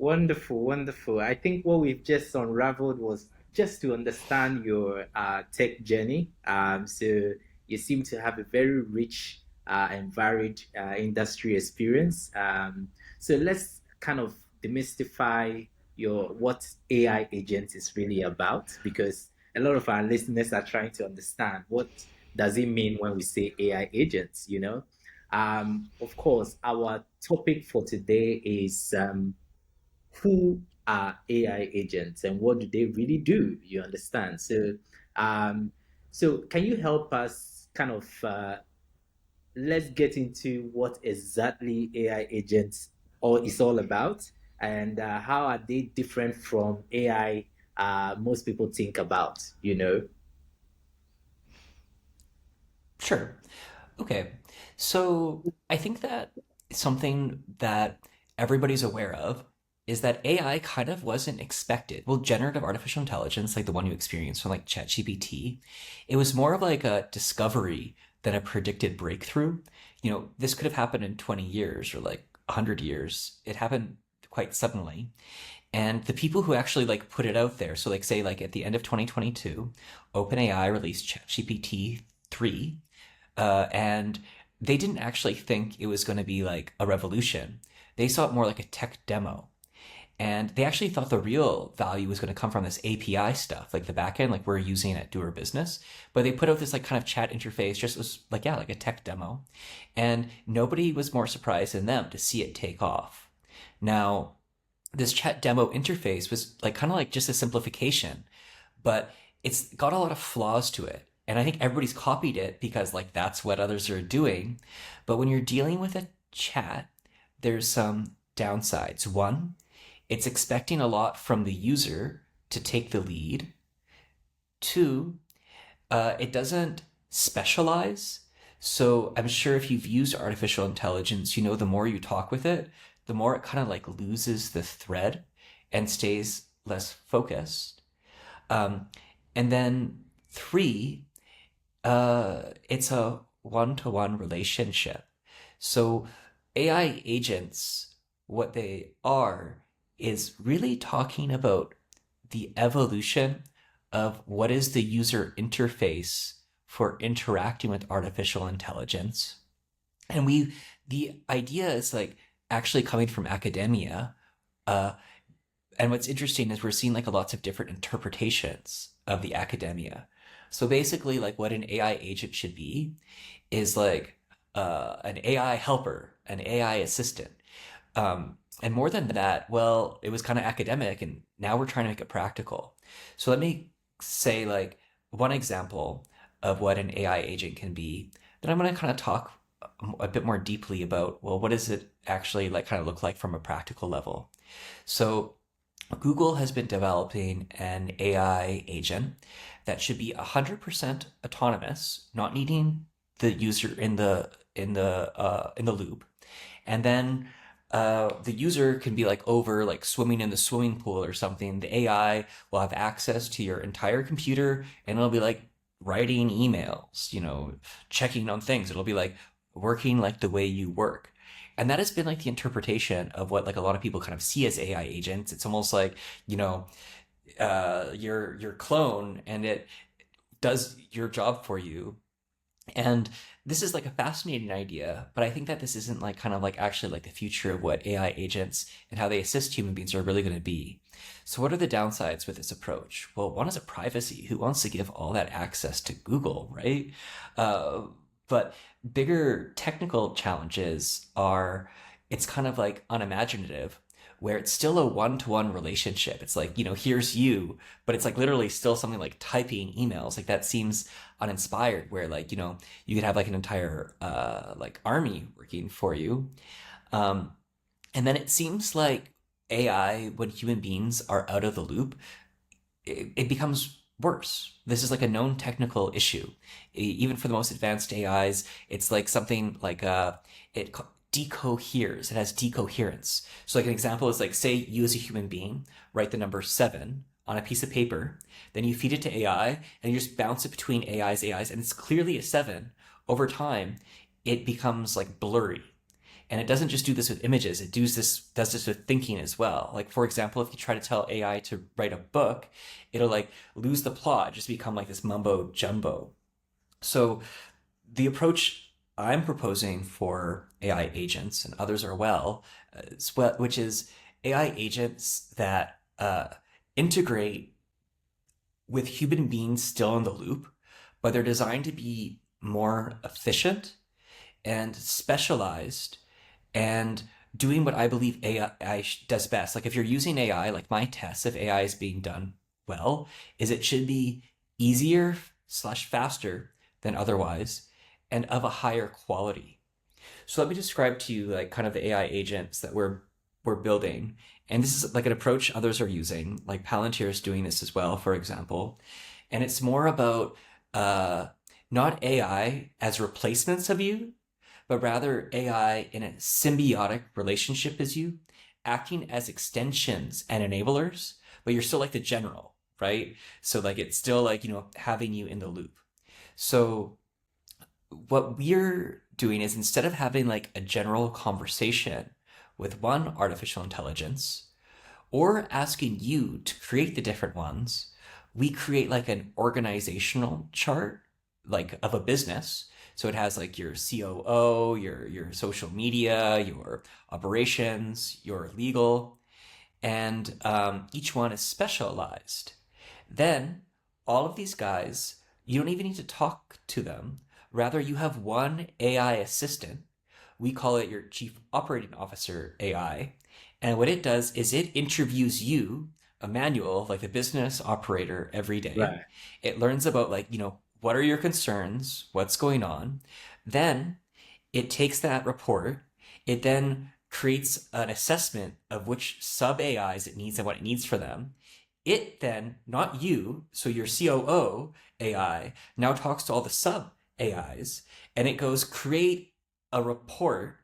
Wonderful, wonderful. I think what we've just unraveled was just to understand your tech journey. So you seem to have a very rich and varied industry experience. So let's kind of demystify your what AI agent is really about, because a lot of our listeners are trying to understand what does it mean when we say AI agents, you know? Of course, our topic for today is who are AI agents and what do they really do? You understand? Um, so can you help us kind of let's get into what exactly AI agents all is all about, and how are they different from AI most people think about? You know? Sure. Okay. So I think that something that everybody's aware of is that AI kind of wasn't expected. Well, generative artificial intelligence, like the one you experienced from like ChatGPT, it was more of like a discovery than a predicted breakthrough. This could have happened in 20 years or like 100 years. It happened quite suddenly. And the people who actually like put it out there, so like say like at the end of 2022, OpenAI released ChatGPT 3, and they didn't actually think it was going to be like a revolution. They saw it more like a tech demo. And they actually thought the real value was going to come from this API stuff, like the backend, like we're using it at Do Our Business. But they put out this like kind of chat interface, just was like, yeah, like a tech demo. And nobody was more surprised than them to see it take off. Now, this chat demo interface was like kind of like just a simplification, but it's got a lot of flaws to it. And I think everybody's copied it because like that's what others are doing. But when you're dealing with a chat, there's some downsides. One, it's expecting a lot from the user to take the lead. Two, it doesn't specialize. So I'm sure if you've used artificial intelligence, the more you talk with it, the more it kind of like loses the thread and stays less focused. Um, and then three, it's a one-to-one relationship. So AI agents, what they are, is really talking about the evolution of what is the user interface for interacting with artificial intelligence. And the idea is like actually coming from academia. Uh, and what's interesting is we're seeing like lots of different interpretations of the academia. So basically, like what an AI agent should be is like an AI helper, an AI assistant. And more than that, well, it was kind of academic, and now we're trying to make it practical. So let me say like one example of what an AI agent can be. Then I'm going to kind of talk a bit more deeply about, well, what does it actually like kind of look like from a practical level? So Google has been developing an AI agent that should be 100% autonomous, not needing the user in the loop. And then the user can be like over like swimming in the swimming pool or something. The AI will have access to your entire computer, and it'll be like writing emails, checking on things. It'll be like working like the way you work. And that has been like the interpretation of what like a lot of people kind of see as AI agents. It's almost like, you know, your clone, and it does your job for you. And this is like a fascinating idea, but I think that this isn't like kind of like actually like the future of what AI agents and how they assist human beings are really going to be. So what are the downsides with this approach? Well, one is a privacy. Who wants to give all that access to Google, right? But bigger technical challenges are it's kind of like unimaginative, where it's still a one-to-one relationship. It's like, here's you, but it's like literally still something like typing emails. Like that seems uninspired, where like, you could have like an entire like army working for you. Um, and then it seems like AI, when human beings are out of the loop, it becomes worse. This is like a known technical issue. Even for the most advanced AIs, it's like something like it decoheres. It has decoherence. So like an example is like, say you as a human being write the number 7 on a piece of paper, then you feed it to AI and you just bounce it between AIs, and it's clearly a 7. Over time, it becomes like blurry. And it doesn't just do this with images, it does this with thinking as well. Like, for example, if you try to tell AI to write a book, it'll like lose the plot, just become like this mumbo jumbo. So the approach I'm proposing for AI agents, and others are which is AI agents that integrate with human beings still in the loop, but they're designed to be more efficient and specialized and doing what I believe AI does best. Like if you're using AI, like my test if AI is being done well, is it should be easier slash faster than otherwise and of a higher quality. So let me describe to you like kind of the AI agents that we're building. And this is like an approach others are using, like Palantir is doing this as well, for example. And it's more about uh, not AI as replacements of you, but rather AI in a symbiotic relationship as you, acting as extensions and enablers, but you're still like the general, right? So like it's still like, having you in the loop. So what we're doing is instead of having like a general conversation with one artificial intelligence or asking you to create the different ones, we create like an organizational chart like of a business. So it has like your COO, your social media, your operations, your legal, and each one is specialized. Then all of these guys, you don't even need to talk to them. Rather, you have one AI assistant. We call it your chief operating officer AI. And what it does is it interviews you, Emmanuel, like the business operator, every day. Right. It learns about, like, what are your concerns? What's going on? Then it takes that report. It then creates an assessment of which sub AIs it needs and what it needs for them. It then, not you, so your COO AI, now talks to all the sub AIs and it goes create a report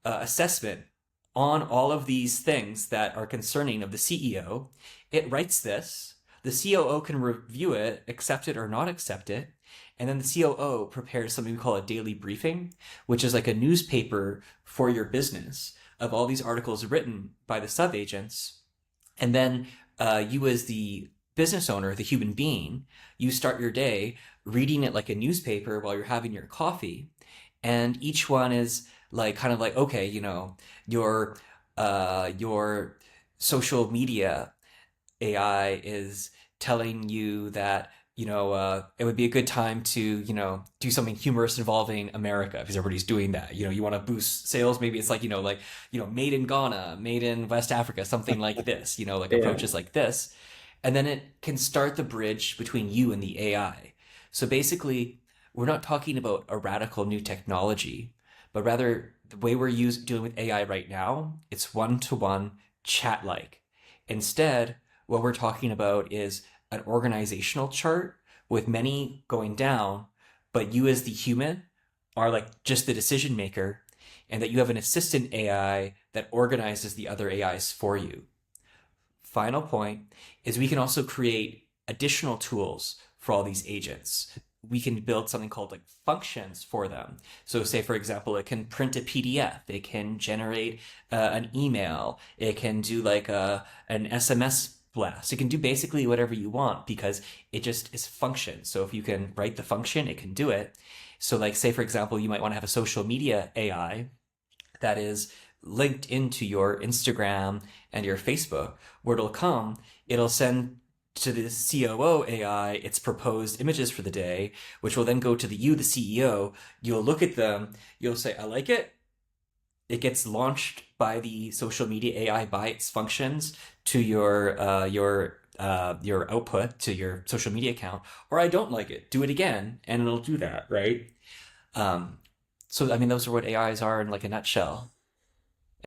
assessment on all of these things that are concerning of the CEO. It writes this. The COO can review it, accept it or not accept it. And then the COO prepares something we call a daily briefing, which is like a newspaper for your business of all these articles written by the sub agents. And then you, as the business owner, the human being, you start your day reading it like a newspaper while you're having your coffee. And each one is like kind of like, okay, your social media AI is telling you that it would be a good time to do something humorous involving America because everybody's doing that. You want to boost sales. Maybe it's like made in Ghana, made in West Africa, something like this. Like Yeah. approaches like this, and then it can start the bridge between you and the AI. So basically, we're not talking about a radical new technology, but rather the way dealing with AI right now, it's one-to-one chat-like. Instead, what we're talking about is an organizational chart with many going down, but you as the human are like just the decision maker, and that you have an assistant AI that organizes the other AIs for you. Final point is we can also create additional tools for all these agents. We can build something called like functions for them. So say, for example, it can print a PDF, it can generate an email, it can do like an SMS blast. It can do basically whatever you want because it just is function. So if you can write the function, it can do it. So like say, for example, you might want to have a social media AI that is linked into your Instagram and your Facebook, where it'll send to the COO AI its proposed images for the day, which will then go to the CEO. You'll look at them, you'll say, I like it. It gets launched by the social media AI by its functions to your output to your social media account, or I don't like it. Do it again, and it'll do that, right? Um, so I mean, those are what AIs are in like a nutshell.